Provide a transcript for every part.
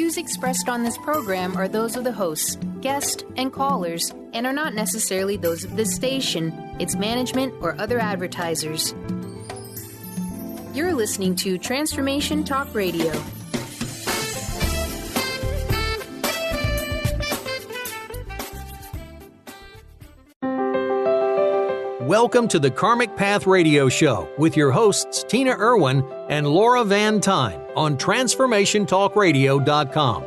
views expressed on this program are those of the hosts, guests, and callers, and are not necessarily those of this station, its management, or other advertisers. You're listening to Transformation Talk Radio. Welcome to the Karmic Path Radio Show with your hosts Tina Irwin and Laura Van Tine on TransformationTalkRadio.com.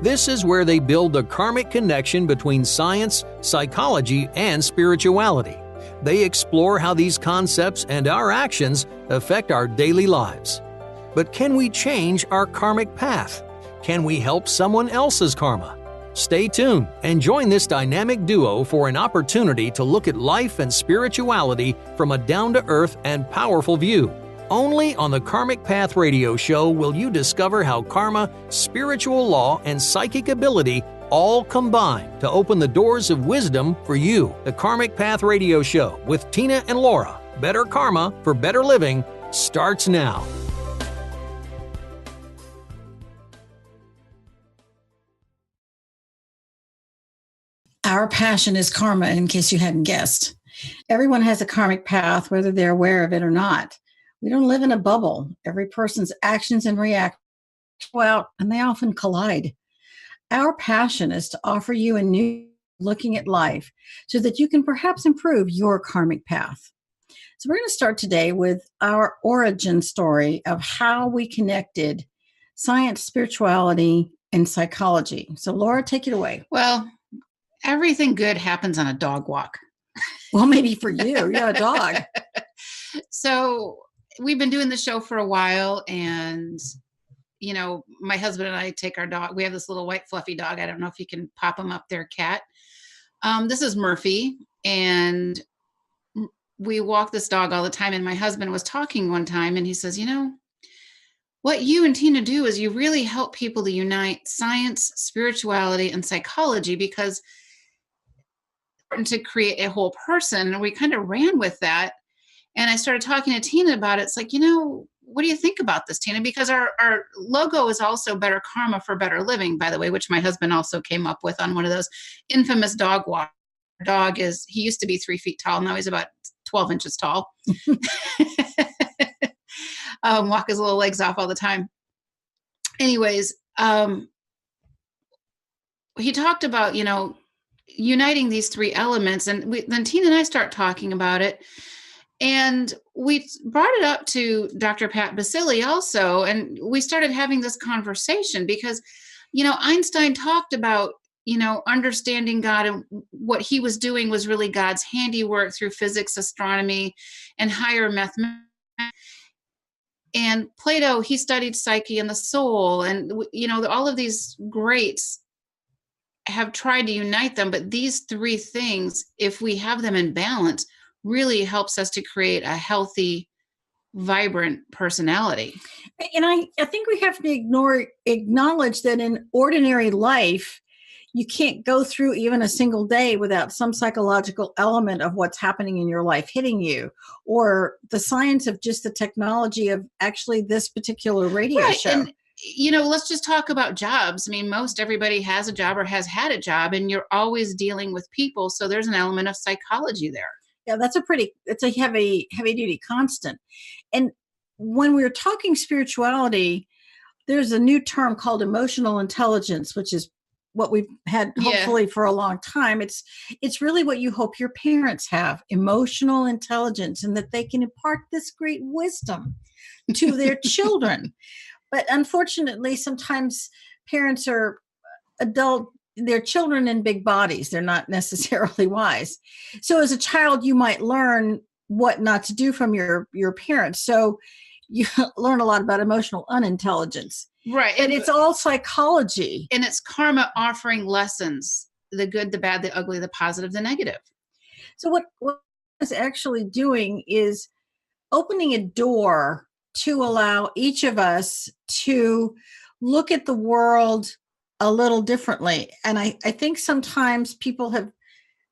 This is where they build the karmic connection between science, psychology, and spirituality. They explore how these concepts and our actions affect our daily lives. But can we change our karmic path? Can we help someone else's karma? Stay tuned and join this dynamic duo for an opportunity to look at life and spirituality from a down-to-earth and powerful view. Only on the Karmic Path Radio Show will you discover how karma, spiritual law, and psychic ability all combine to open the doors of wisdom for you. The Karmic Path Radio Show with Tina and Laura. Better karma for better living starts now. Our passion is karma, in case you hadn't guessed. Everyone has a karmic path, whether they're aware of it or not. We don't live in a bubble. Every person's actions and reactions go out, and they often collide. Our passion is to offer you a new looking at life so that you can perhaps improve your karmic path. So we're going to start today with our origin story of how we connected science, spirituality, and psychology. So Laura, take it away. Well, everything good happens on a dog walk. Well, maybe for you, you're a dog. So we've been doing the show for a while, and you know, my husband and I take our dog. We have this little white fluffy dog. I don't know if you can pop him up there, Cat. This is Murphy, and we walk this dog all the time. And my husband was talking one time, and he says, you know, what you and Tina do is you really help people to unite science, spirituality, and psychology, because to create a whole person. And we kind of ran with that. And I started talking to Tina about it. It's like, you know, what do you think about this, Tina? Because our logo is also better karma for better living, by the way, which my husband also came up with on one of those infamous dog walks. Dog he used to be 3 feet tall. Now he's about 12 inches tall. Walk his little legs off all the time. Anyways, he talked about, you know, uniting these three elements. And then Tina and I start talking about it. And we brought it up to Dr. Pat Basile also. And we started having this conversation because, you know, Einstein talked about, you know, understanding God, and what he was doing was really God's handiwork through physics, astronomy, and higher mathematics. And Plato, he studied psyche and the soul. And, you know, all of these greats have tried to unite them. But these three things, if we have them in balance, really helps us to create a healthy, vibrant personality. And I think we have to acknowledge that in ordinary life, you can't go through even a single day without some psychological element of what's happening in your life hitting you, or the science of just the technology of actually this particular radio show. And, you know, let's just talk about jobs. I mean, most everybody has a job or has had a job, and you're always dealing with people. So there's an element of psychology there. Yeah, it's a heavy duty constant. And when we're talking spirituality, there's a new term called emotional intelligence, which is what we've had hopefully for a long time. It's really what you hope your parents have, emotional intelligence, and that they can impart this great wisdom to their children. But unfortunately, sometimes parents are they're children in big bodies. They're not necessarily wise. So as a child, you might learn what not to do from your parents. So you learn a lot about emotional unintelligence. Right. And it's all psychology. And it's karma offering lessons, the good, the bad, the ugly, the positive, the negative. So what it's actually doing is opening a door to allow each of us to look at the world a little differently. And I think sometimes people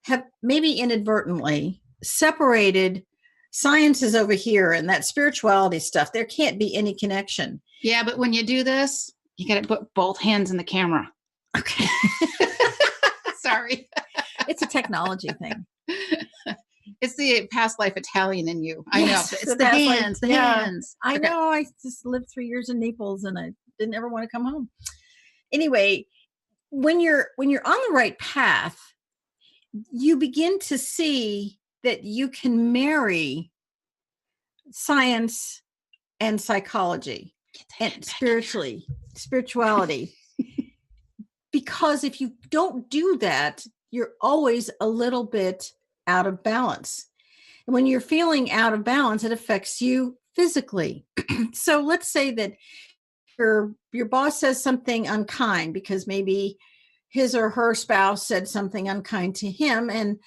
have maybe inadvertently separated science is over here and that spirituality stuff. There can't be any connection. Yeah, but when you do this, You got to put both hands in the camera. Okay. Sorry. It's a technology thing. It's the past life Italian in you. I Yes, know. It's the hands, the hands. I Okay. know. I just lived 3 years in Naples and I didn't ever want to come home. Anyway, when you're on the right path, you begin to see that you can marry science and psychology and spirituality. Because if you don't do that, you're always a little bit out of balance. And when you're feeling out of balance, it affects you physically. So let's say that your boss says something unkind because maybe his or her spouse said something unkind to him, and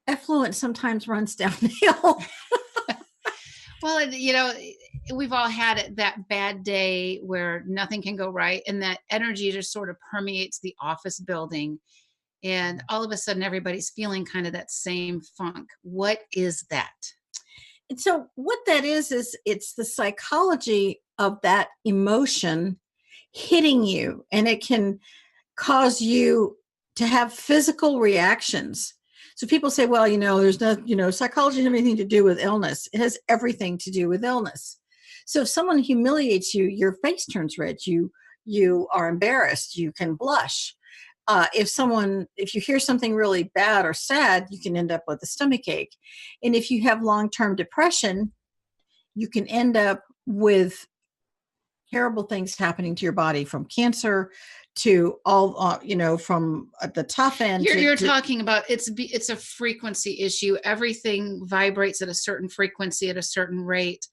effluence sometimes runs downhill. Well, we've all had it, that bad day where nothing can go right, and that energy just sort of permeates the office building. And all of a sudden, everybody's feeling kind of that same funk. What is that? And so what that is it's the psychology of that emotion hitting you, and it can cause you to have physical reactions. So people say, well, there's no, psychology doesn't have anything to do with illness. It has everything to do with illness. So if someone humiliates you, your face turns red. You are embarrassed. You can blush. If you hear something really bad or sad, you can end up with a stomach ache. And if you have long-term depression, you can end up with terrible things happening to your body, from cancer to all, from the tough end. You're talking about it's a frequency issue. Everything vibrates at a certain frequency at a certain rate.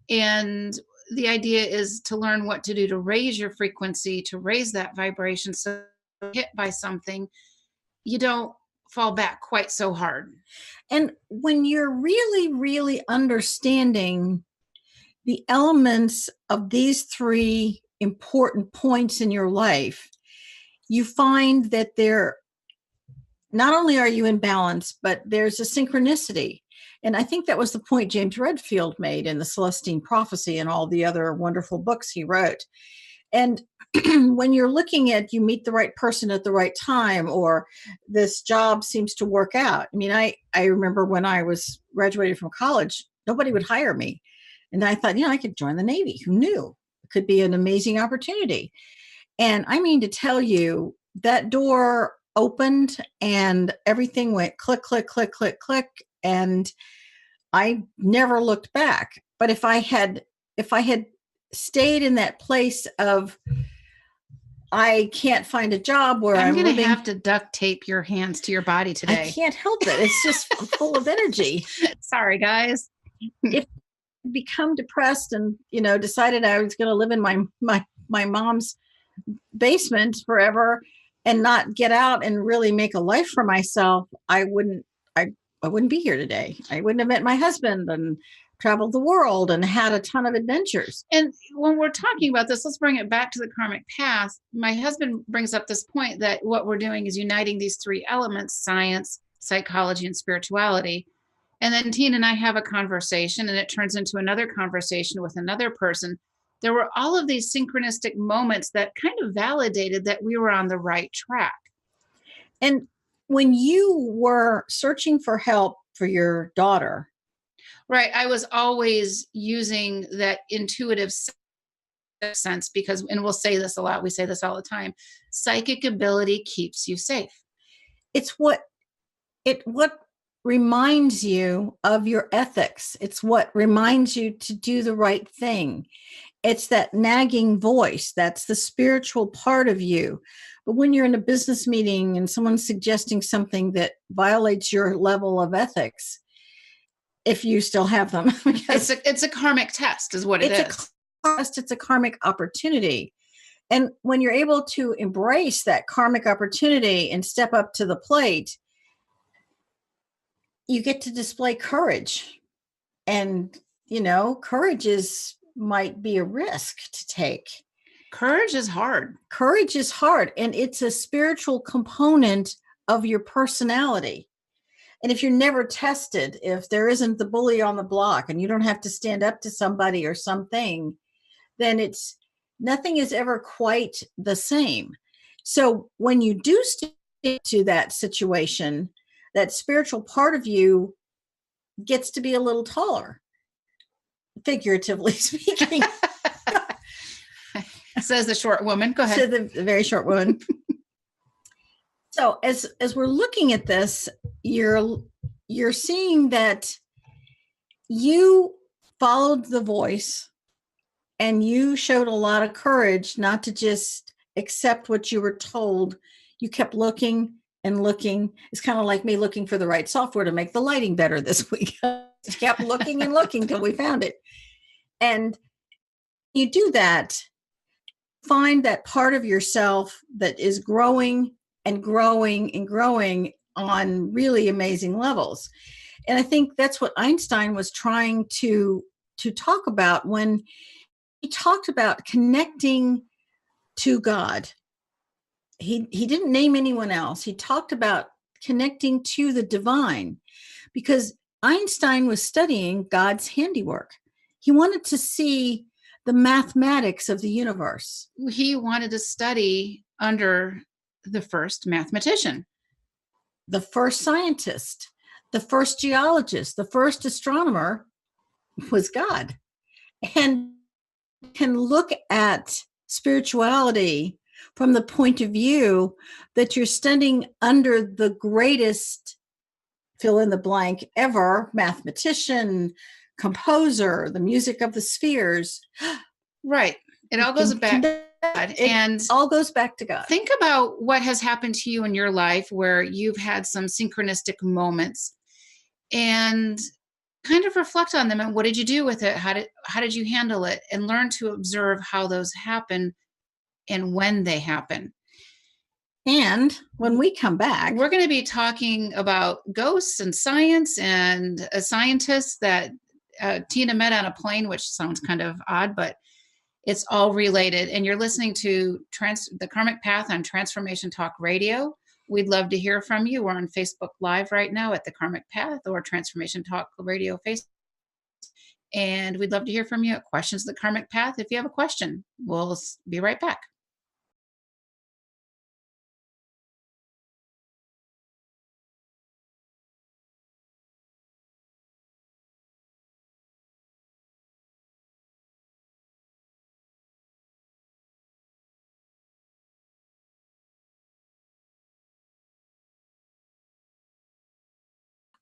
And the idea is to learn what to do to raise your frequency, to raise that vibration. So hit by something, you don't fall back quite so hard. And when you're really, really understanding the elements of these three important points in your life, you find that not only are you in balance, but there's a synchronicity. And I think that was the point James Redfield made in the Celestine Prophecy and all the other wonderful books he wrote. And when you're looking at, you meet the right person at the right time, or this job seems to work out. I mean, I remember when I was graduated from college, nobody would hire me. And I thought, I could join the Navy. Who knew? It could be an amazing opportunity. And I mean to tell you, that door opened and everything went click, click, click, click, click. And I never looked back. But if I had stayed in that place of, I can't find a job where I'm going to have to duct tape your hands to your body today. I can't help it. It's just full of energy. Sorry, guys. If I become depressed and, decided I was going to live in my mom's basement forever and not get out and really make a life for myself, I wouldn't be here today. I wouldn't have met my husband and traveled the world and had a ton of adventures. And when we're talking about this, let's bring it back to the karmic path. My husband brings up this point that what we're doing is uniting these three elements: science, psychology, and spirituality. And then Tina and I have a conversation, and it turns into another conversation with another person. There were all of these synchronistic moments that kind of validated that we were on the right track. And when you were searching for help for your daughter, right, I was always using that intuitive sense because, and we'll say this a lot, we say this all the time, psychic ability keeps you safe. It's what reminds you of your ethics. It's what reminds you to do the right thing. It's that nagging voice. That's the spiritual part of you. But when you're in a business meeting and someone's suggesting something that violates your level of ethics, if you still have them, it's a karmic test is what it is. It's a karmic opportunity. And when you're able to embrace that karmic opportunity and step up to the plate, you get to display courage. And, courage might be a risk to take. Courage is hard. Courage is hard. And it's a spiritual component of your personality. And if you're never tested, if there isn't the bully on the block and you don't have to stand up to somebody or something, then Nothing is ever quite the same. So when you do stick to that situation, that spiritual part of you gets to be a little taller, figuratively speaking. Says the short woman. Go ahead. So the very short woman. So as we're looking at this, you're seeing that you followed the voice and you showed a lot of courage not to just accept what you were told. You kept looking and looking. It's kind of like me looking for the right software to make the lighting better this week. Kept looking and looking till we found it. And you do that, find that part of yourself that is growing and growing and growing on really amazing levels. And I think that's what Einstein was trying to talk about when he talked about connecting to God. He didn't name anyone else. He talked about connecting to the divine because Einstein was studying God's handiwork. He wanted to see the mathematics of the universe. He wanted to study under the first mathematician, the first scientist, the first geologist, the first astronomer was God. And can look at spirituality from the point of view that you're studying under the greatest fill in the blank ever, mathematician, composer, the music of the spheres. Right. It all goes back to God. And all goes back to God. Think about what has happened to you in your life where you've had some synchronistic moments and kind of reflect on them and what did you do with it? How did you handle it? And learn to observe how those happen and when they happen. And when we come back, we're going to be talking about ghosts and science and a scientist that Tina met on a plane, which sounds kind of odd, but it's all related. And you're listening to the Karmic Path on Transformation Talk Radio. We'd love to hear from you. We're on Facebook Live right now at the Karmic Path or Transformation Talk Radio Facebook. And we'd love to hear from you at Questions of the Karmic Path. If you have a question, we'll be right back.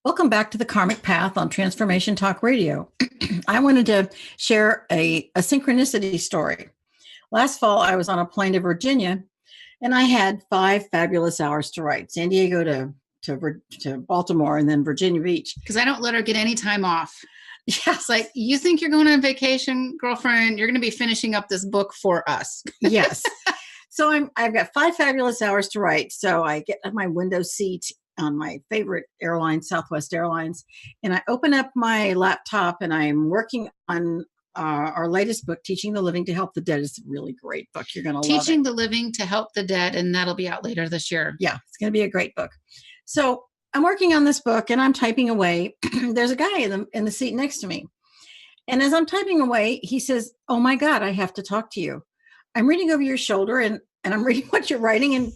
Welcome back to the Karmic Path on Transformation Talk Radio. I wanted to share a synchronicity story. Last fall, I was on a plane to Virginia, and I had 5 fabulous hours to write. San Diego to Baltimore, and then Virginia Beach. Because I don't let her get any time off. Yeah. It's like, you think you're going on vacation, girlfriend? You're going to be finishing up this book for us. Yes. So I've got 5 fabulous hours to write. So I get my window seat on my favorite airline, Southwest Airlines, and I open up my laptop and I'm working on our latest book, Teaching the Living to Help the Dead. It's a really great book. You're going to love it. Teaching the Living to Help the Dead, and that'll be out later this year. Yeah, it's going to be a great book. So I'm working on this book and I'm typing away. There's a guy in the seat next to me. And as I'm typing away, he says, "Oh my God, I have to talk to you. I'm reading over your shoulder and I'm reading what you're writing." And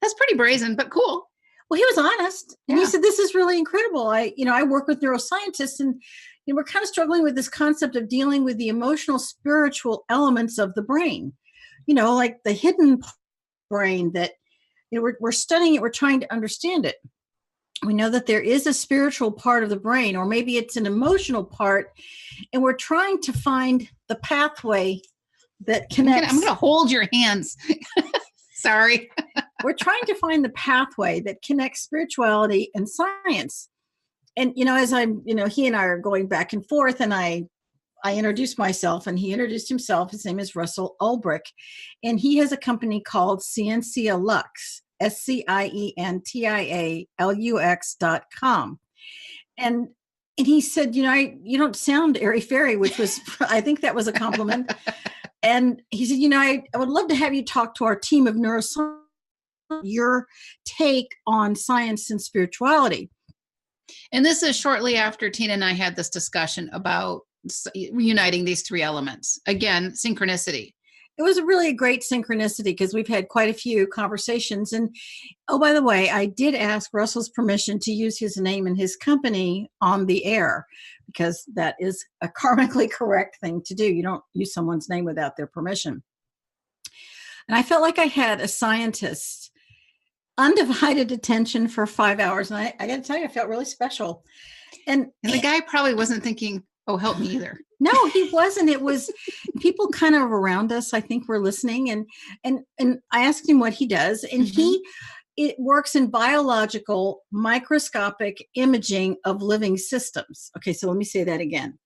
that's pretty brazen, but cool. Well, he was honest. And He said, "This is really incredible. I work with neuroscientists and we're kind of struggling with this concept of dealing with the emotional, spiritual elements of the brain, like the hidden brain that we're studying it. We're trying to understand it. We know that there is a spiritual part of the brain, or maybe it's an emotional part. And we're trying to find the pathway that connects." I'm going to hold your hands. Sorry. We're trying to find the pathway that connects spirituality and science. And, as he and I are going back and forth, and I introduced myself and he introduced himself. His name is Russell Ulbrich. And he has a company called Scientia Lux, SCIENTIALUX.com. And he said, "You don't sound airy fairy," which was, I think that was a compliment. And he said, I would love to have you talk to our team of neuroscientists, your take on science and spirituality. And this is shortly after Tina and I had this discussion about uniting these 3 elements. Again, synchronicity. it was a really great synchronicity because we've had quite a few conversations. And oh, by the way, I did ask Russell's permission to use his name and his company on the air because that is a karmically correct thing to do. You don't use someone's name without their permission. And I felt like I had a scientist undivided attention for 5 hours. And I got to tell you, I felt really special. And the guy probably wasn't thinking, oh, help me either. No, he wasn't. It was people kind of around us, I think, were listening. And I asked him what he does. And it works in biological microscopic imaging of living systems. Okay, so let me say that again.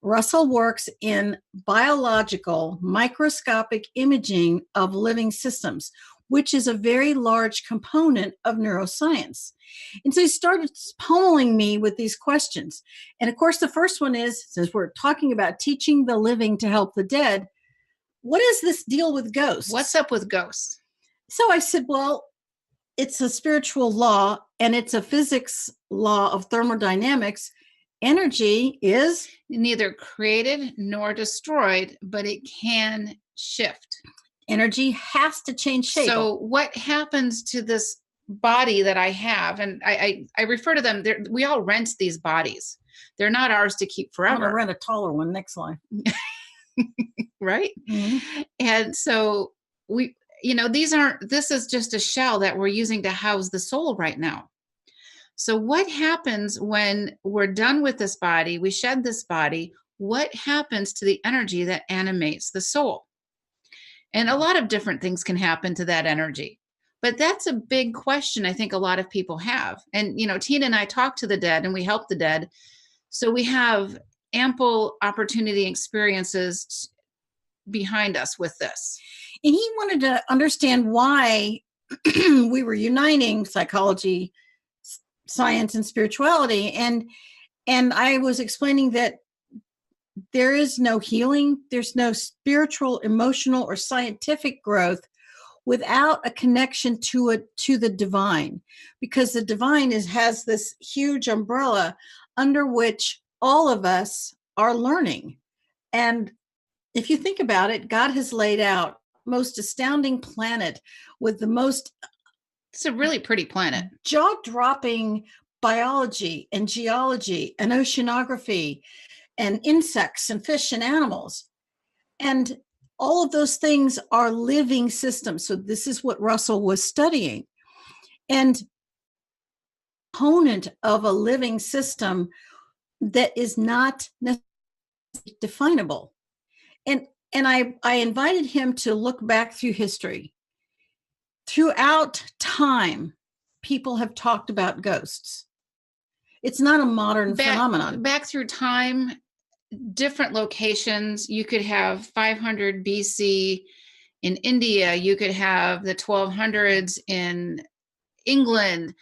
Russell works in biological microscopic imaging of living systems, which is a very large component of neuroscience. And so he started pummeling me with these questions. And of course, the first one is, since we're talking about teaching the living to help the dead, what is this deal with ghosts? What's up with ghosts? So I said, well, it's a spiritual law and it's a physics law of thermodynamics. Energy is neither created nor destroyed, but it can shift. Energy has to change shape. So what happens to this body that I have? And I refer to them, we all rent these bodies. They're not ours to keep forever. I'm going to rent a taller one next life. Right? Mm-hmm. And so this is just a shell that we're using to house the soul right now. So what happens when we're done with this body, we shed this body, what happens to the energy that animates the soul? And a lot of different things can happen to that energy. But that's a big question I think a lot of people have. And, Tina and I talk to the dead and we help the dead. So we have ample opportunity experiences behind us with this. And he wanted to understand why we were uniting psychology, science, and spirituality. And I was explaining that there is no healing, there's no spiritual, emotional, or scientific growth without a connection to the divine, because the divine has this huge umbrella under which all of us are learning. And if you think about it, God has laid out most astounding planet with the most it's a really pretty planet, jaw-dropping biology and geology and oceanography and insects and fish and animals. And all of those things are living systems. So this is what Russell was studying. And component of a living system that is not necessarily definable. And I invited him to look back through history. Throughout time, people have talked about ghosts. It's not a modern phenomenon. Back through time, different locations. You could have 500 BC in India. You could have the 1200s in England.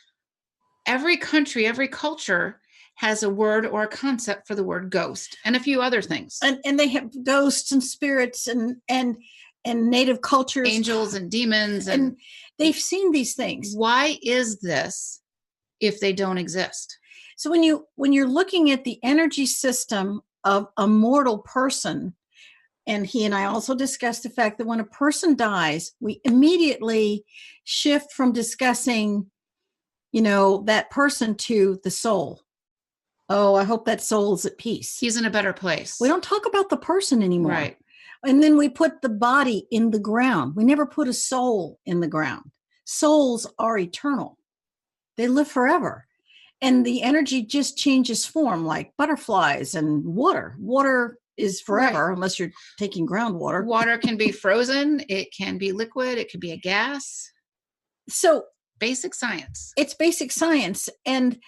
Every country, every culture has a word or a concept for the word ghost and a few other things. And they have ghosts and spirits and native cultures. Angels and demons. And they've seen these things. Why is this if they don't exist? So when you're looking at the energy system of a mortal person, and he and I also discussed the fact that when a person dies, we immediately shift from discussing, that person to the soul. Oh, I hope that soul is at peace. He's in a better place. We don't talk about the person anymore. Right. And then we put the body in the ground. We never put a soul in the ground. Souls are eternal. They live forever. And the energy just changes form, like butterflies and water. Water is forever, right, unless you're taking groundwater. Water can be frozen. It can be liquid. It could be a gas. So basic science. It's basic science. And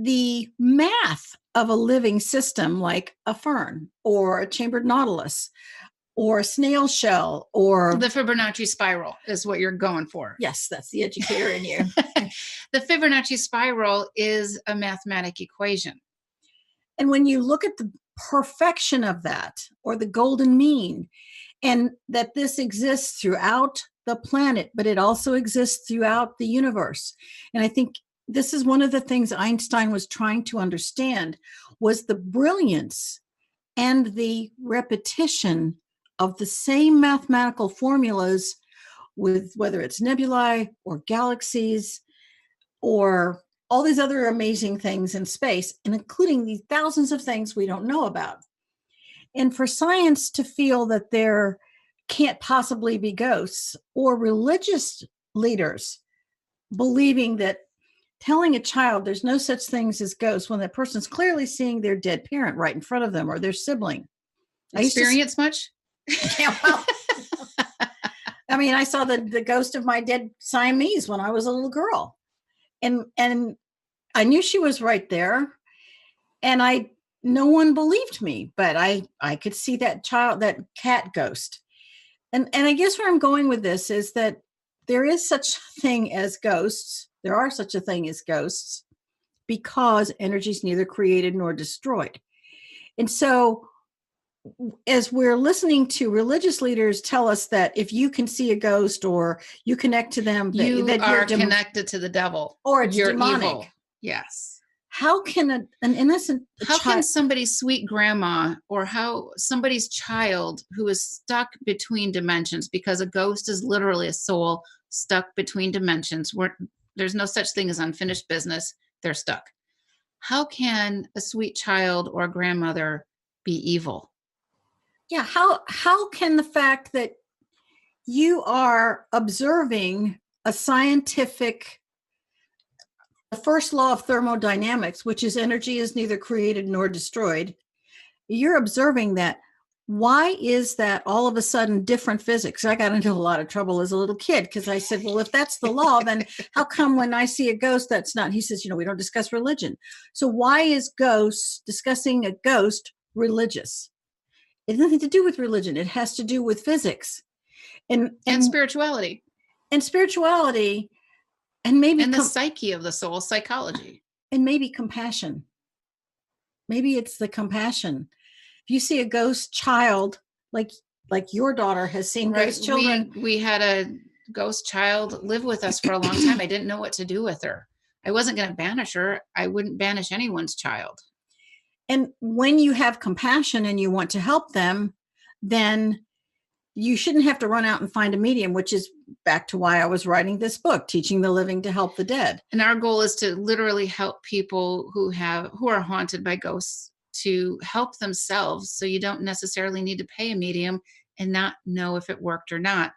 the math of a living system, like a fern or a chambered nautilus or a snail shell or the Fibonacci spiral is what you're going for. Yes, that's the educator in you. The Fibonacci spiral is a mathematic equation. And when you look at the perfection of that, or the golden mean, and that this exists throughout the planet, but it also exists throughout the universe. And I think this is one of the things Einstein was trying to understand, was the brilliance and the repetition of the same mathematical formulas with whether it's nebulae or galaxies or all these other amazing things in space, and including these thousands of things we don't know about. And for science to feel that there can't possibly be ghosts, or religious leaders believing that telling a child there's no such things as ghosts when that person's clearly seeing their dead parent right in front of them or their sibling. Experience much? Yeah, well, I mean, I saw the ghost of my dead Siamese when I was a little girl. And I knew she was right there. And no one believed me, but I could see that cat ghost. And I guess where I'm going with this is that there is such a thing as ghosts. There are such a thing as ghosts because energy is neither created nor destroyed. And so as we're listening to religious leaders tell us that if you can see a ghost or you connect to them, that are connected to the devil, or it's you're demonic. Evil. Yes. How can an innocent can somebody's sweet grandma or how somebody's child who is stuck between dimensions, because a ghost is literally a soul stuck between dimensions where there's no such thing as unfinished business, they're stuck. How can a sweet child or grandmother be evil? Yeah, how can the fact that you are observing a scientific, the first law of thermodynamics, which is energy is neither created nor destroyed, you're observing that. Why is that all of a sudden different physics? I got into a lot of trouble as a little kid because I said, well, if that's the law, then how come when I see a ghost, that's not? He says, we don't discuss religion. So why is discussing a ghost religious? It has nothing to do with religion. It has to do with physics and spirituality. And spirituality, and maybe the psyche of the soul, psychology. And maybe compassion. Maybe it's the compassion. If you see a ghost child, like your daughter has seen ghost children. We had a ghost child live with us for a long time. I didn't know what to do with her. I wasn't going to banish her. I wouldn't banish anyone's child. And when you have compassion and you want to help them, then you shouldn't have to run out and find a medium, which is back to why I was writing this book, Teaching the Living to Help the Dead. And our goal is to literally help people who are haunted by ghosts to help themselves. So you don't necessarily need to pay a medium and not know if it worked or not.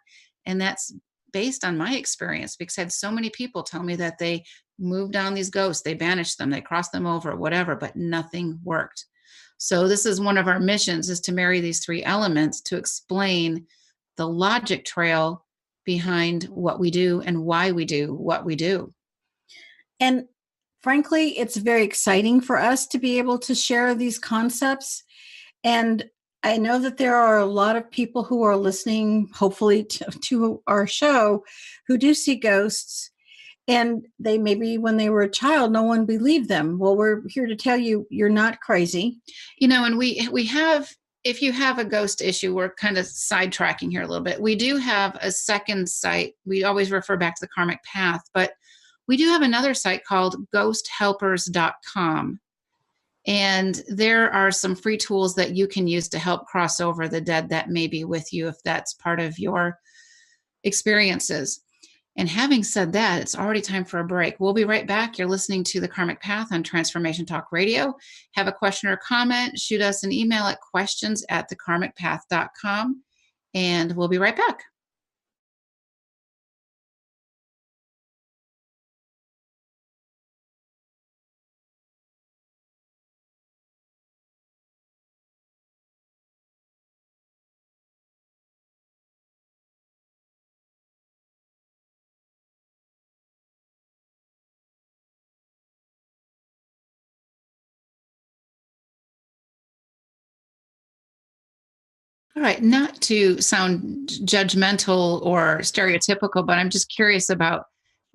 And that's based on my experience, because I had so many people tell me that they moved on these ghosts, they banished them, they crossed them over, whatever, but nothing worked. So this is one of our missions, is to marry these three elements to explain the logic trail behind what we do and why we do what we do. And frankly, it's very exciting for us to be able to share these concepts. And I know that there are a lot of people who are listening, hopefully, to our show who do see ghosts. And they maybe when they were a child, no one believed them. Well, we're here to tell you, you're not crazy. And we have, if you have a ghost issue, we're kind of sidetracking here a little bit. We do have a second site. We always refer back to the karmic path, but we do have another site called ghosthelpers.com. And there are some free tools that you can use to help cross over the dead that may be with you if that's part of your experiences. And having said that, it's already time for a break. We'll be right back. You're listening to The Karmic Path on Transformation Talk Radio. Have a question or comment, shoot us an email at questions@thekarmicpath.com, and we'll be right back. All right, not to sound judgmental or stereotypical, but I'm just curious about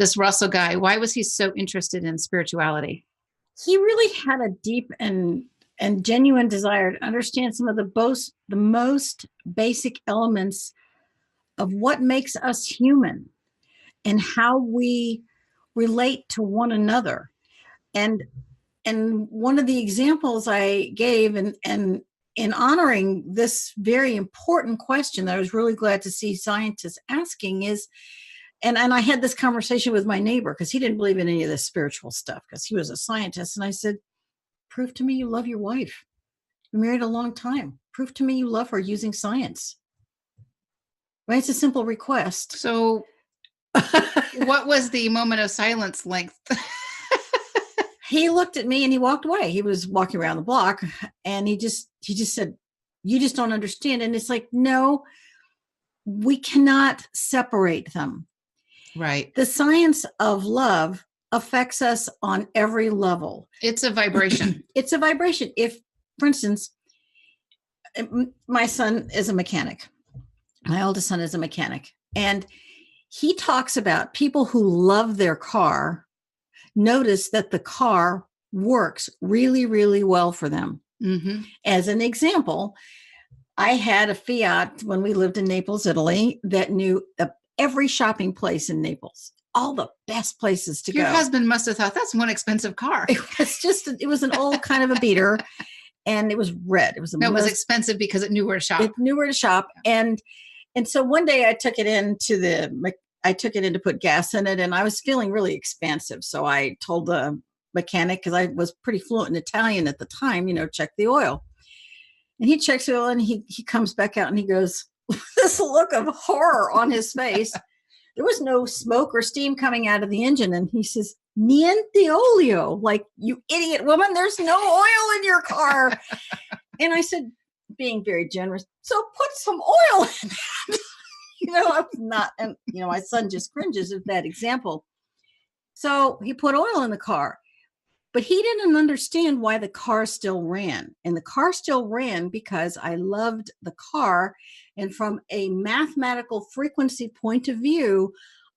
this Russell guy. Why was he so interested in spirituality? He really had a deep and genuine desire to understand some of the most basic elements of what makes us human and how we relate to one another. And one of the examples I gave, and in honoring this very important question that I was really glad to see scientists asking is, and I had this conversation with my neighbor because he didn't believe in any of this spiritual stuff because he was a scientist. And I said, prove to me you love your wife. You're married a long time. Prove to me you love her using science. Right? It's a simple request. So what was the moment of silence length? He looked at me and he walked away. He was walking around the block and he just said, you just don't understand. And it's like, no, we cannot separate them. Right. The science of love affects us on every level. It's a vibration. It's a vibration. If, for instance, my son is a mechanic. My oldest son is a mechanic. And he talks about people who love their car notice that the car works really, really well for them. Mm-hmm. As an example, I had a Fiat when we lived in Naples, Italy, that knew every shopping place in Naples, all the best places to go. Your husband must have thought that's one expensive car. It was an old kind of a beater, and it was red. It was was expensive because it knew where to shop. It knew where to shop, and so one day I took it in to put gas in it, and I was feeling really expansive. So I told the mechanic, because I was pretty fluent in Italian at the time, check the oil. And he checks the oil, and he comes back out, and he goes, this look of horror on his face. There was no smoke or steam coming out of the engine. And he says, niente olio, like, you idiot woman, there's no oil in your car. And I said, being very generous, so put some oil in it. I was not, and my son just cringes at that example. So he put oil in the car, but he didn't understand why the car still ran. And the car still ran because I loved the car. And from a mathematical frequency point of view,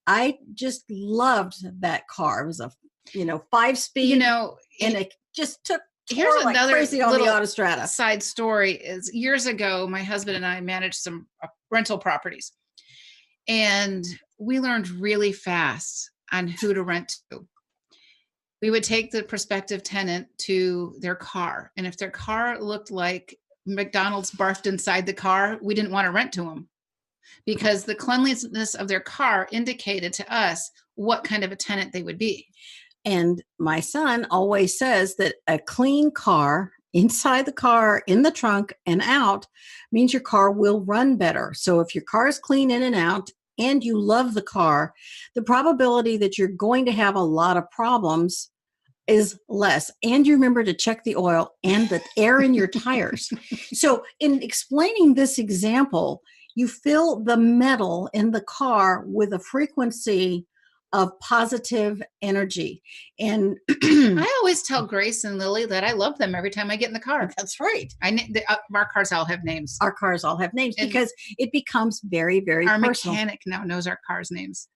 I just loved that car. It was a, 5-speed, and it just took here's like another crazy on the autostrada. Side story is years ago, my husband and I managed some rental properties, and we learned really fast on who to rent to. We would take the prospective tenant to their car, and if their car looked like McDonald's barfed inside the car, we didn't want to rent to them, because the cleanliness of their car indicated to us what kind of a tenant they would be. And my son always says that a clean car, inside the car, in the trunk, and out, means your car will run better. So if your car is clean in and out and you love the car, the probability that you're going to have a lot of problems is less. And you remember to check the oil and the air in your tires. So in explaining this example, you fill the metal in the car with a frequency of positive energy. And I always tell Grace and Lily that I love them every time I get in the car. That's right. Our cars all have names. Our cars all have names, because it becomes very, very our personal. Our mechanic now knows our cars' names.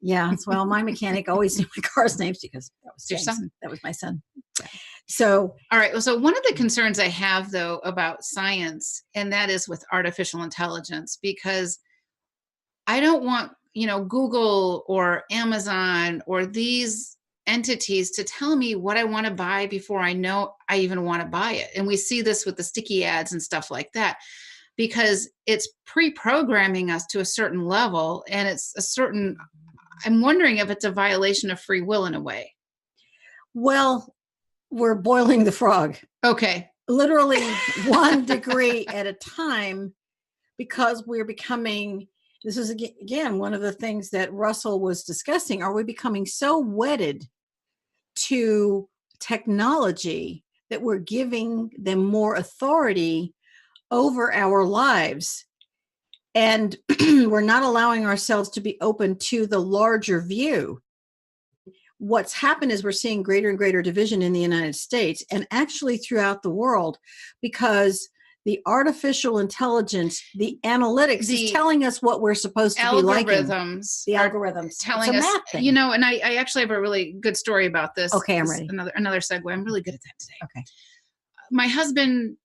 Yeah, well, my mechanic always knew my car's names because that was your son. That was my son. So, all right. Well, so one of the concerns I have, though, about science, and that is with artificial intelligence, because I don't want, Google or Amazon or these entities to tell me what I want to buy before I know I even want to buy it. And we see this with the sticky ads and stuff like that, because it's pre-programming us to a certain level, and it's a certain, I'm wondering if it's a violation of free will in a way. Well, we're boiling the frog. Okay. Literally 1 degree at a time, because we're becoming, this is again one of the things that Russell was discussing. Are we becoming so wedded to technology that we're giving them more authority over our lives? And we're not allowing ourselves to be open to the larger view. What's happened is we're seeing greater and greater division in the United States, and actually throughout the world, because the artificial intelligence, the analytics is telling us what we're supposed to be liking. The algorithms telling us, and I actually have a really good story about this. Okay, I'm ready. Another segue. I'm really good at that today. Okay. My husband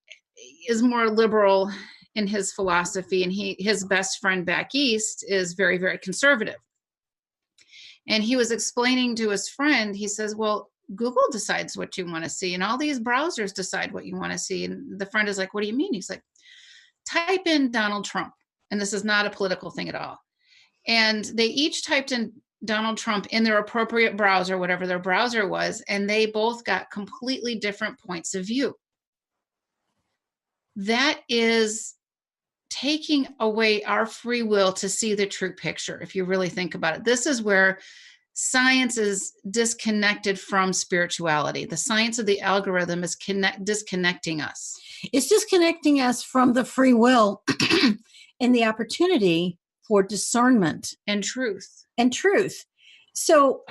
is more liberal in his philosophy, and his best friend back east is very, very conservative. And he was explaining to his friend, he says, well, Google decides what you want to see, and all these browsers decide what you want to see. And the friend is like, what do you mean? He's like, type in Donald Trump. And this is not a political thing at all. And they each typed in Donald Trump in their appropriate browser, whatever their browser was, and they both got completely different points of view. That is taking away our free will to see the true picture, if you really think about it. This is where science is disconnected from spirituality. The science of the algorithm is disconnecting us. It's disconnecting us from the free will and the opportunity for discernment and truth. So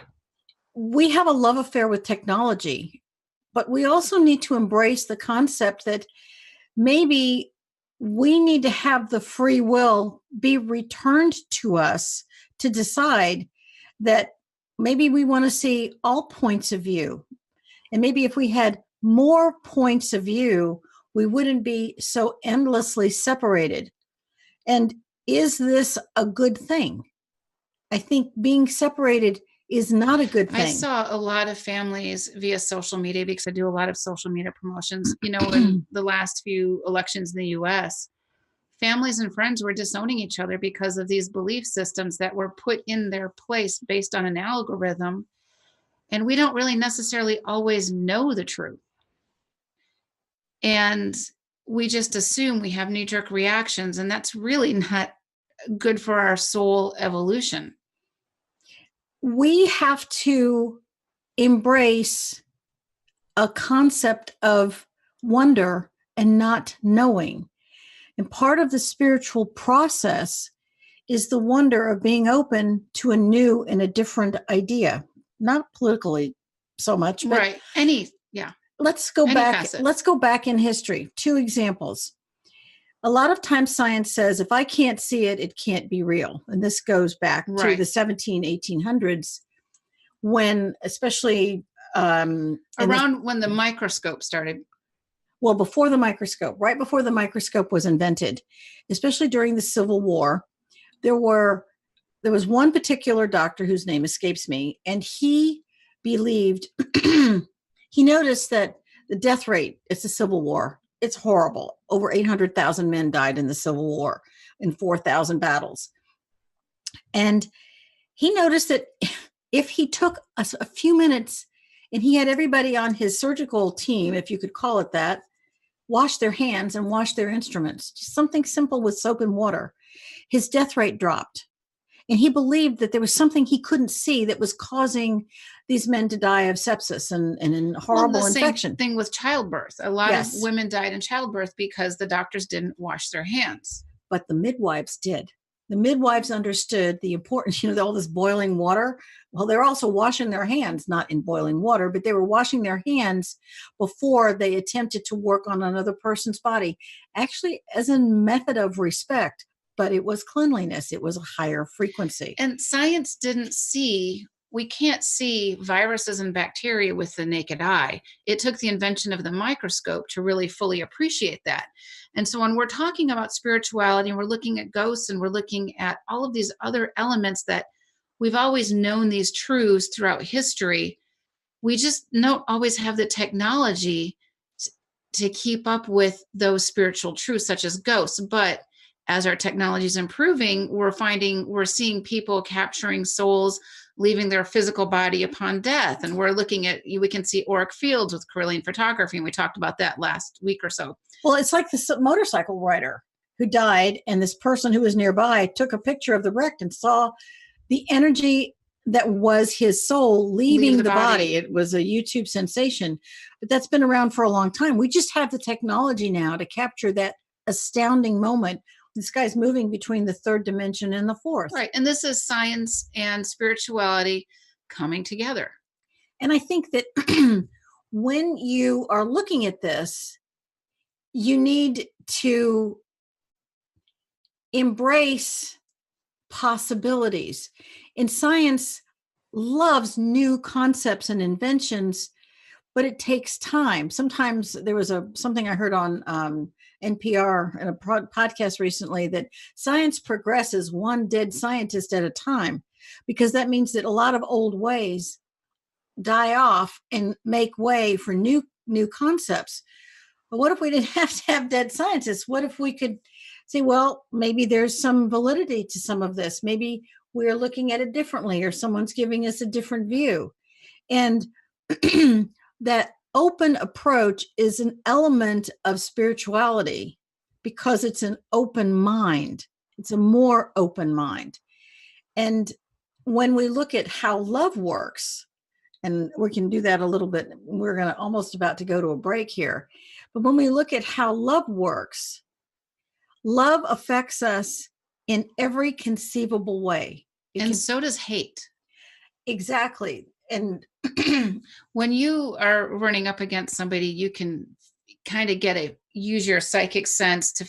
we have a love affair with technology, but we also need to embrace the concept that maybe we need to have the free will be returned to us to decide that maybe we want to see all points of view. And maybe if we had more points of view, we wouldn't be so endlessly separated. And is this a good thing? I think being separated is not a good thing. I saw a lot of families via social media, because I do a lot of social media promotions. In the last few elections in the US, families and friends were disowning each other because of these belief systems that were put in their place based on an algorithm. And we don't really necessarily always know the truth. And we just assume, we have knee-jerk reactions, and that's really not good for our soul evolution. We have to embrace a concept of wonder and not knowing. And part of the spiritual process is the wonder of being open to a new and a different idea, not politically so much, but right. Let's go back. Facet. Let's go back in history. 2 examples. A lot of times science says, if I can't see it, it can't be real. And this goes back to the 1800s, when especially when the microscope started. Well, before the microscope, right before the microscope was invented, especially during the Civil War, there was one particular doctor whose name escapes me, and he believed, he noticed that the death rate, it's the Civil War, it's horrible. Over 800,000 men died in the Civil War in 4,000 battles. And he noticed that if he took a few minutes and he had everybody on his surgical team, if you could call it that, wash their hands and wash their instruments, just something simple with soap and water, his death rate dropped. And he believed that there was something he couldn't see that was causing these men to die of sepsis and horrible infection. Same thing with childbirth. A lot of women died in childbirth because the doctors didn't wash their hands. But the midwives did. The midwives understood the importance, all this boiling water. Well, they're also washing their hands, not in boiling water, but they were washing their hands before they attempted to work on another person's body, actually as a method of respect. But it was cleanliness. It was a higher frequency. And science we can't see viruses and bacteria with the naked eye. It took the invention of the microscope to really fully appreciate that. And so when we're talking about spirituality and we're looking at ghosts and we're looking at all of these other elements that we've always known these truths throughout history, we just don't always have the technology to keep up with those spiritual truths, such as ghosts. But as our technology is improving, we're seeing people capturing souls leaving their physical body upon death. And we can see auric fields with Carillion photography. And we talked about that last week or so. Well, it's like this motorcycle rider who died, and this person who was nearby took a picture of the wreck and saw the energy that was his soul leaving the body. It was a YouTube sensation, but that's been around for a long time. We just have the technology now to capture that astounding moment. This guy's moving between the third dimension and the fourth. Right. And this is science and spirituality coming together. And I think that when you are looking at this, you need to embrace possibilities. And science loves new concepts and inventions, but it takes time. Sometimes there was something I heard on NPR in a podcast recently that science progresses one dead scientist at a time, because that means that a lot of old ways die off and make way for new concepts. But what if we didn't have to have dead scientists? What if we could say, well, maybe there's some validity to some of this. Maybe we're looking at it differently, or someone's giving us a different view. And that open approach is an element of spirituality because it's an open mind. It's a more open mind. And when we look at how love works, and we can do that a little bit, we're going to almost about to go to a break here. But when we look at how love works, love affects us in every conceivable way. So does hate. Exactly. And when you are running up against somebody, you can kind of use your psychic sense to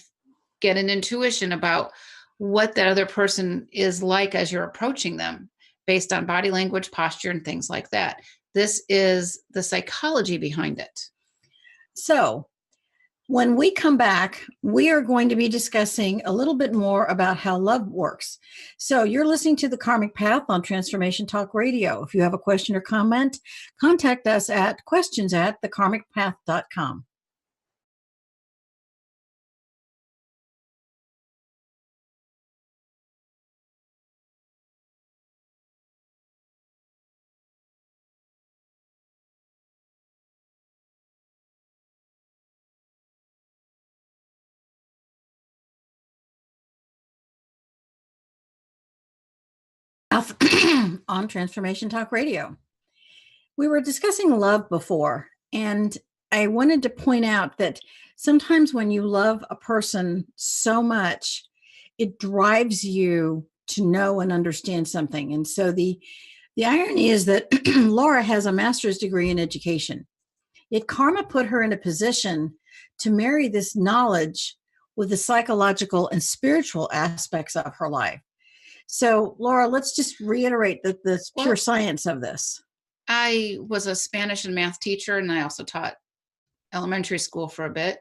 get an intuition about what that other person is like as you're approaching them, based on body language, posture, and things like that. This is the psychology behind it. So when we come back, we are going to be discussing a little bit more about how love works. So you're listening to The Karmic Path on Transformation Talk Radio. If you have a question or comment, contact us at questions@thekarmicpath.com. On Transformation Talk Radio. We were discussing love before, and I wanted to point out that sometimes when you love a person so much, it drives you to know and understand something. And so the irony is that Laura has a master's degree in education, yet karma put her in a position to marry this knowledge with the psychological and spiritual aspects of her life. So, Laura, let's just reiterate the pure science of this. I was a Spanish and math teacher, and I also taught elementary school for a bit.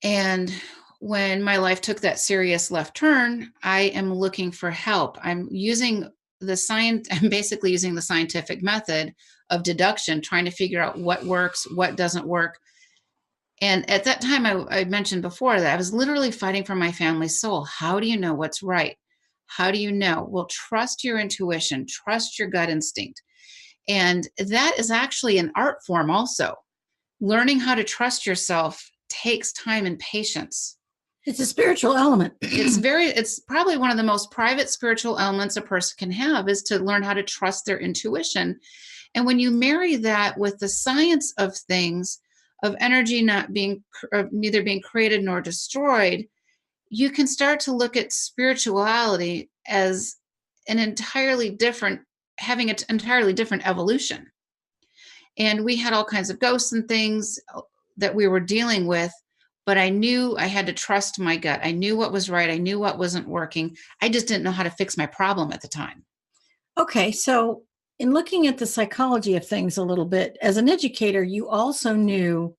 And when my life took that serious left turn, I am looking for help. I'm using I'm basically using the scientific method of deduction, trying to figure out what works, what doesn't work. And at that time, I mentioned before that I was literally fighting for my family's soul. How do you know what's right? How do you know? Well, trust your intuition, trust your gut instinct. And that is actually an art form also. Learning how to trust yourself takes time and patience. It's a spiritual element. It's probably one of the most private spiritual elements a person can have, is to learn how to trust their intuition. And when you marry that with the science of things, of energy neither being created nor destroyed, you can start to look at spirituality as having an entirely different evolution. And we had all kinds of ghosts and things that we were dealing with, but I knew I had to trust my gut. I knew what was right. I knew what wasn't working. I just didn't know how to fix my problem at the time. Okay, so in looking at the psychology of things a little bit, as an educator, you also knew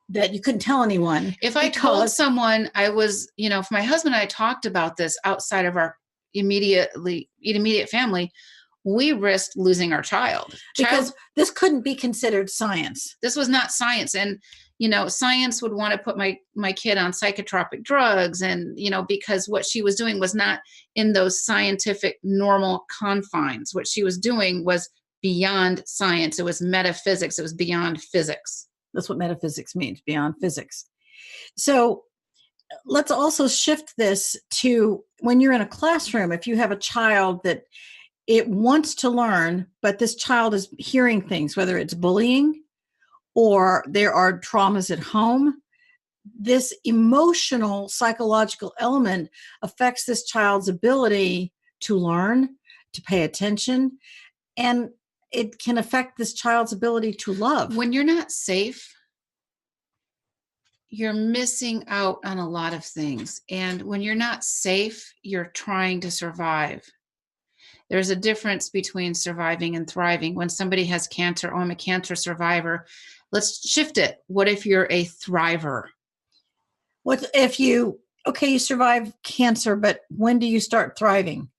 that you couldn't tell anyone. If I told someone, if my husband and I talked about this outside of our immediate family, we risked losing our child. Because this couldn't be considered science. This was not science. And, science would want to put my kid on psychotropic drugs. And, because what she was doing was not in those scientific normal confines. What she was doing was beyond science. It was metaphysics. It was beyond physics. That's what metaphysics means, beyond physics. So let's also shift this to when you're in a classroom. If you have a child that it wants to learn, but this child is hearing things, whether it's bullying or there are traumas at home, this emotional, psychological element affects this child's ability to learn, to pay attention, and it can affect this child's ability to love. When you're not safe, you're missing out on a lot of things. And when you're not safe, you're trying to survive. There's a difference between surviving and thriving. When somebody has cancer, I'm a cancer survivor. Let's shift it. What if you're a thriver? What if you survive cancer, but when do you start thriving?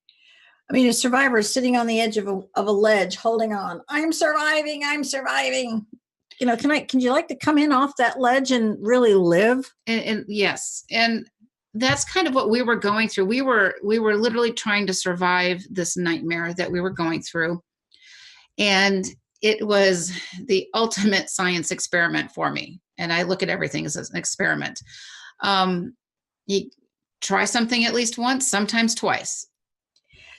I mean, a survivor is sitting on the edge of a ledge, holding on. I'm surviving. I'm surviving. Can you like to come in off that ledge and really live? And yes. And that's kind of what we were going through. We were literally trying to survive this nightmare that we were going through. And it was the ultimate science experiment for me. And I look at everything as an experiment. You try something at least once, sometimes twice.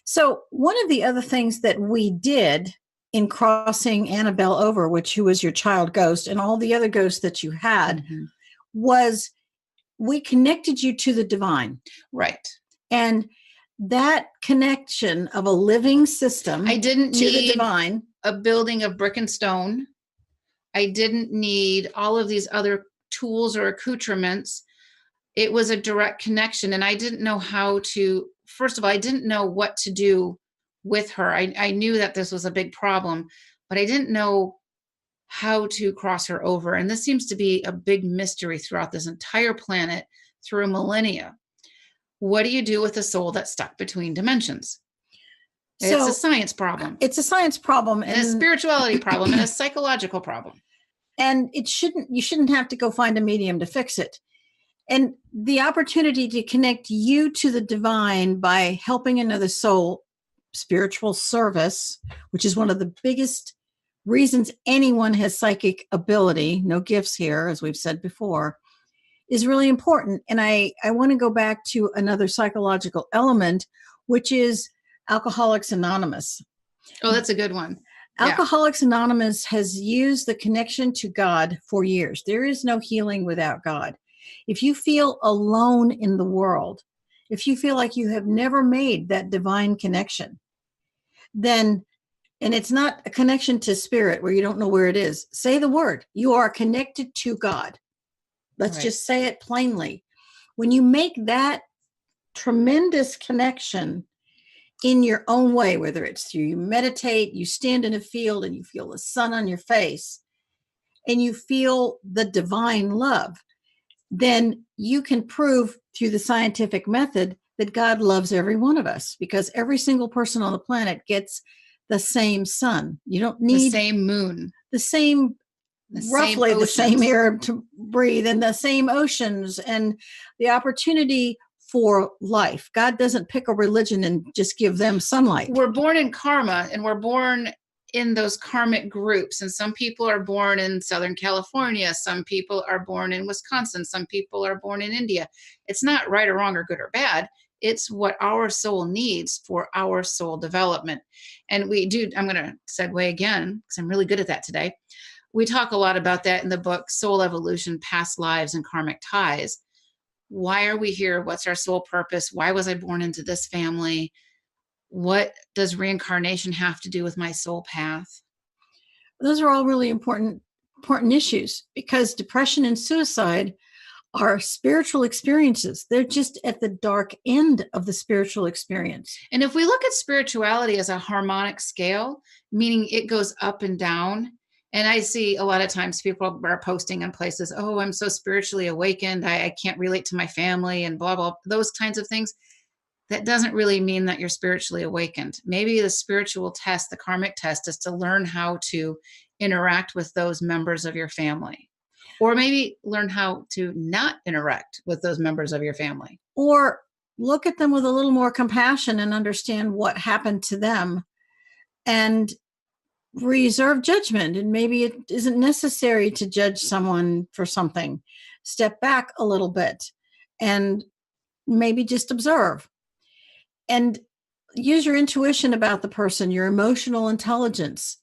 So one of the other things that we did in crossing Annabelle over, who was your child ghost, and all the other ghosts that you had, was we connected you to the divine. Right. And that connection of a living system I didn't to need the divine. A building of brick and stone. I didn't need all of these other tools or accoutrements. It was a direct connection. And I didn't know how to, first of all, I didn't know what to do with her. I knew that this was a big problem, but I didn't know how to cross her over. And this seems to be a big mystery throughout this entire planet through millennia. What do you do with a soul that's stuck between dimensions? It's a science problem. It's a science problem. And a spirituality problem and a psychological problem. And you shouldn't have to go find a medium to fix it. And the opportunity to connect you to the divine by helping another soul, spiritual service, which is one of the biggest reasons anyone has psychic ability, no gifts here, as we've said before, is really important. And I want to go back to another psychological element, which is Alcoholics Anonymous. Oh, that's a good one. Alcoholics Anonymous has used the connection to God for years. There is no healing without God. If you feel alone in the world, if you feel like you have never made that divine connection, then, and it's not a connection to spirit where you don't know where it is, say the word. You are connected to God. Let's just say it plainly. When you make that tremendous connection in your own way, whether it's through you meditate, you stand in a field and you feel the sun on your face and you feel the divine love, then you can prove through the scientific method that God loves every one of us, because every single person on the planet gets the same sun. You don't need the same moon, roughly the same air to breathe, and the same oceans, and the opportunity for life. God doesn't pick a religion and just give them sunlight. We're born in karma, and we're born in those karmic groups. And some people are born in Southern California. Some people are born in Wisconsin. Some people are born in India. It's not right or wrong or good or bad. It's what our soul needs for our soul development. And we do, I'm going to segue again, because I'm really good at that today. We talk a lot about that in the book, Soul Evolution, Past Lives and Karmic Ties. Why are we here? What's our soul purpose? Why was I born into this family? What does reincarnation have to do with my soul path? Those are all really important issues, because depression and suicide are spiritual experiences. They're just at the dark end of the spiritual experience. And if we look at spirituality as a harmonic scale, meaning it goes up and down, and I see a lot of times people are posting on places, oh, I'm so spiritually awakened, I can't relate to my family and blah, blah, those kinds of things. That doesn't really mean that you're spiritually awakened. Maybe the spiritual test, the karmic test, is to learn how to interact with those members of your family. Or maybe learn how to not interact with those members of your family. Or look at them with a little more compassion and understand what happened to them and reserve judgment. And maybe it isn't necessary to judge someone for something. Step back a little bit and maybe just observe. And use your intuition about the person, your emotional intelligence.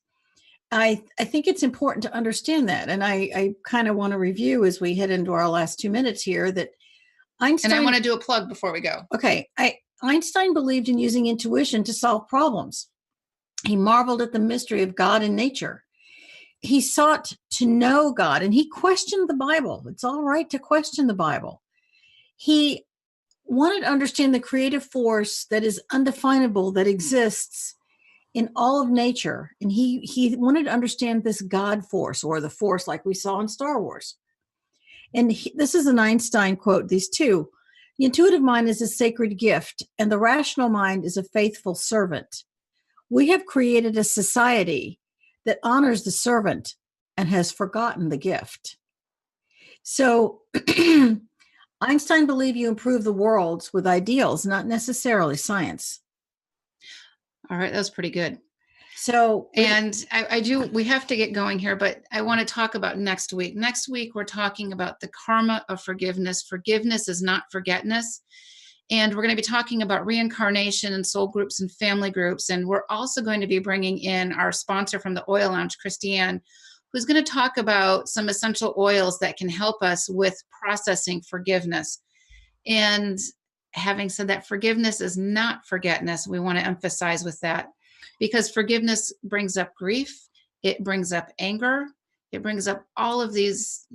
I think it's important to understand that. And I kind of want to review as we head into our last 2 minutes here that Einstein... And I want to do a plug before we go. Okay. Einstein believed in using intuition to solve problems. He marveled at the mystery of God and nature. He sought to know God, and he questioned the Bible. It's all right to question the Bible. He wanted to understand the creative force that is undefinable, that exists in all of nature. And he wanted to understand this God force, or the force like we saw in Star Wars. And this is an Einstein quote, these two. The intuitive mind is a sacred gift, and the rational mind is a faithful servant. We have created a society that honors the servant and has forgotten the gift. So Einstein believed you improve the world with ideals, not necessarily science. All right, that was pretty good. So, and we have to get going here, but I want to talk about next week. Next week, we're talking about the karma of forgiveness. Forgiveness is not forgetness. And we're going to be talking about reincarnation and soul groups and family groups. And we're also going to be bringing in our sponsor from the Oil Lounge, Christiane, who's going to talk about some essential oils that can help us with processing forgiveness. And having said that, forgiveness is not forgetness. We want to emphasize with that, because forgiveness brings up grief. It brings up anger. It brings up all of these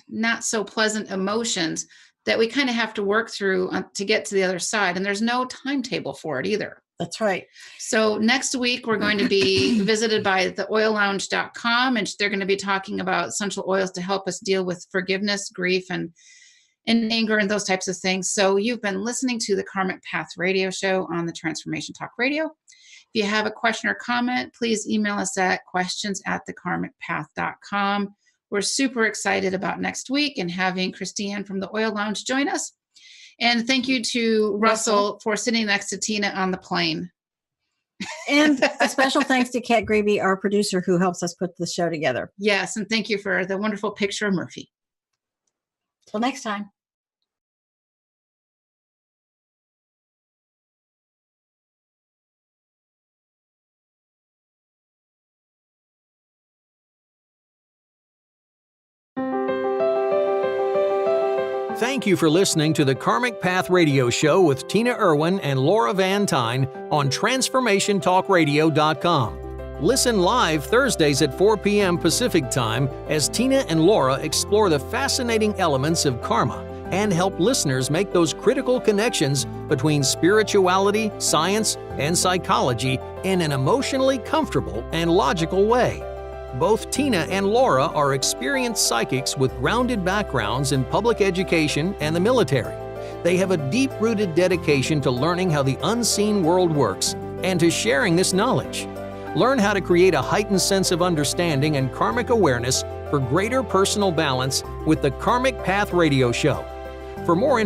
not so pleasant emotions that we kind of have to work through to get to the other side. And there's no timetable for it either. That's right. So next week, we're going to be visited by theoillounge.com, and they're going to be talking about essential oils to help us deal with forgiveness, grief, and anger and those types of things. So you've been listening to the Karmic Path Radio Show on the Transformation Talk Radio. If you have a question or comment, please email us at questions@thekarmicpath.com. We're super excited about next week and having Christiane from the Oil Lounge join us. And thank you to Russell for sitting next to Tina on the plane. And a special thanks to Kat Grebe, our producer, who helps us put the show together. Yes, and thank you for the wonderful picture of Murphy. Till next time. Thank you for listening to the Karmic Path Radio Show with Tina Irwin and Laura Van Tyne on TransformationTalkRadio.com. Listen live Thursdays at 4 p.m. Pacific Time as Tina and Laura explore the fascinating elements of karma and help listeners make those critical connections between spirituality, science, and psychology in an emotionally comfortable and logical way. Both Tina and Laura are experienced psychics with grounded backgrounds in public education and the military. They have a deep-rooted dedication to learning how the unseen world works and to sharing this knowledge. Learn how to create a heightened sense of understanding and karmic awareness for greater personal balance with the Karmic Path Radio Show. For more